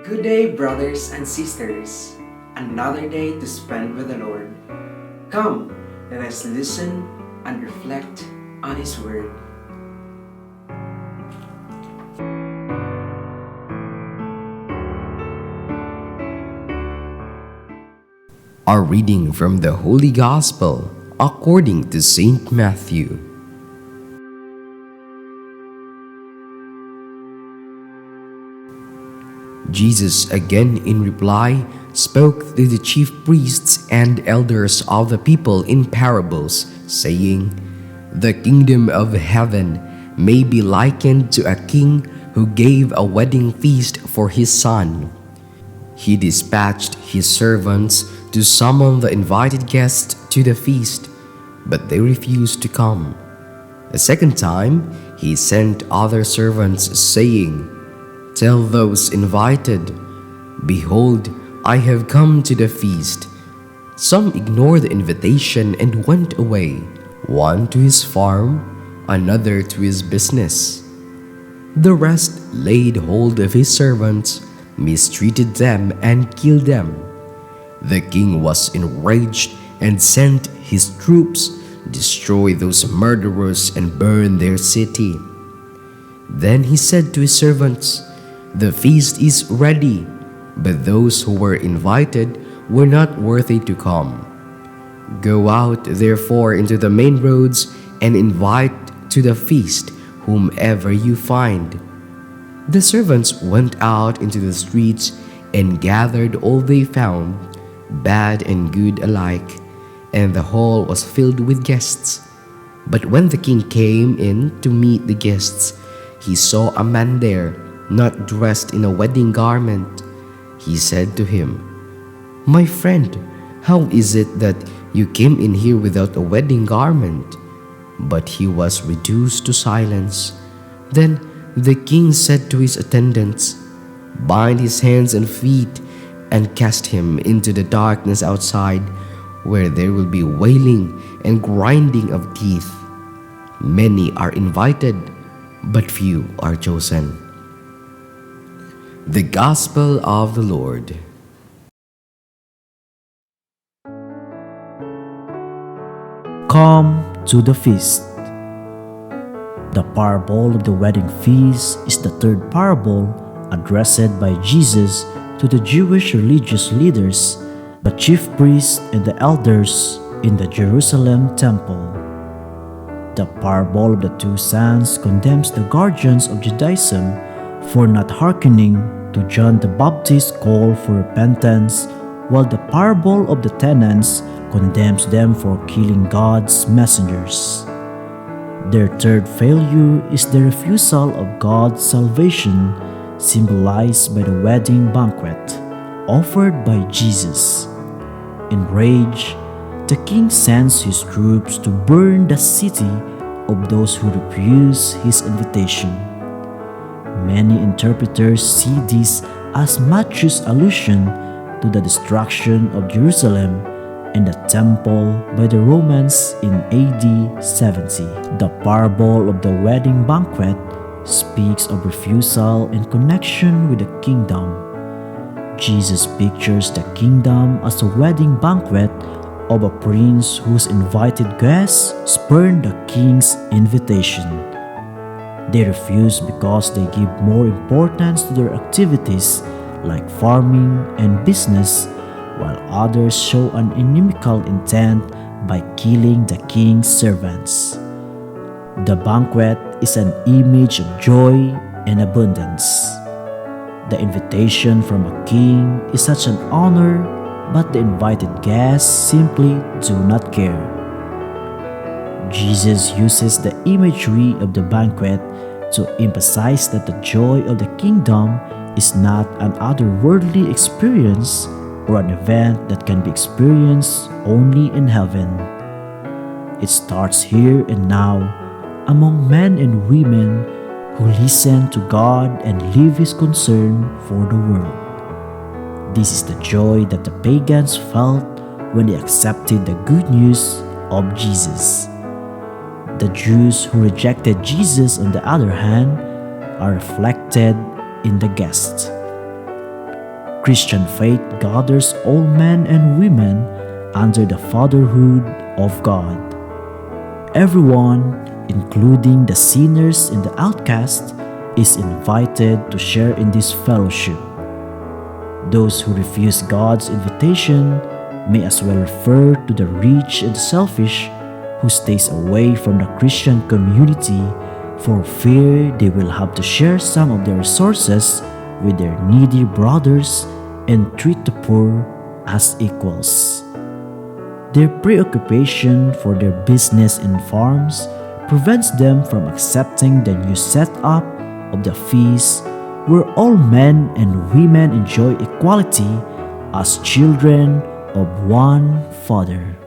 Good day, brothers and sisters. Another day to spend with the Lord. Come, let us listen and reflect on His Word. Our reading from the Holy Gospel according to Saint Matthew. Jesus again in reply spoke to the chief priests and elders of the people in parables, saying, "The kingdom of heaven may be likened to a king who gave a wedding feast for his son. He dispatched his servants to summon the invited guests to the feast, but they refused to come. A second time, he sent other servants, saying, 'Tell those invited, behold, I have come to the feast.' Some ignored the invitation and went away, one to his farm, another to his business. The rest laid hold of his servants, mistreated them, and killed them. The king was enraged and sent his troops, destroy those murderers, and burn their city. Then he said to his servants, 'The feast is ready, but those who were invited were not worthy to come. Go out therefore into the main roads and invite to the feast whomever you find.' The servants went out into the streets and gathered all they found, bad and good alike, and the hall was filled with guests. But when the king came in to meet the guests, he saw a man there, not dressed in a wedding garment. He said to him, 'My friend, how is it that you came in here without a wedding garment?' But he was reduced to silence. Then the king said to his attendants, 'Bind his hands and feet and cast him into the darkness outside, where there will be wailing and grinding of teeth. Many are invited, but few are chosen.'" The Gospel of the Lord. Come to the feast. The parable of the wedding feast is the third parable addressed by Jesus to the Jewish religious leaders, the chief priests and the elders in the Jerusalem temple. The parable of the two sons condemns the guardians of Judaism for not hearkening to John the Baptist's call for repentance, while the parable of the tenants condemns them for killing God's messengers. Their third failure is the refusal of God's salvation, symbolized by the wedding banquet offered by Jesus. Enraged, the king sends his troops to burn the city of those who refuse his invitation. Many interpreters see this as Matthew's allusion to the destruction of Jerusalem and the temple by the Romans in AD 70. The parable of the wedding banquet speaks of refusal in connection with the kingdom. Jesus pictures the kingdom as a wedding banquet of a prince whose invited guests spurn the king's invitation. They refuse because they give more importance to their activities like farming and business, while others show an inimical intent by killing the king's servants. The banquet is an image of joy and abundance. The invitation from a king is such an honor, but the invited guests simply do not care. Jesus uses the imagery of the banquet to emphasize that the joy of the kingdom is not an otherworldly experience or an event that can be experienced only in heaven. It starts here and now among men and women who listen to God and live His concern for the world. This is the joy that the pagans felt when they accepted the good news of Jesus. The Jews who rejected Jesus, on the other hand, are reflected in the guests. Christian faith gathers all men and women under the fatherhood of God. Everyone, including the sinners and the outcast, is invited to share in this fellowship. Those who refuse God's invitation may as well refer to the rich and selfish who stays away from the Christian community for fear they will have to share some of their resources with their needy brothers and treat the poor as equals. Their preoccupation for their business and farms prevents them from accepting the new setup of the feast where all men and women enjoy equality as children of one Father.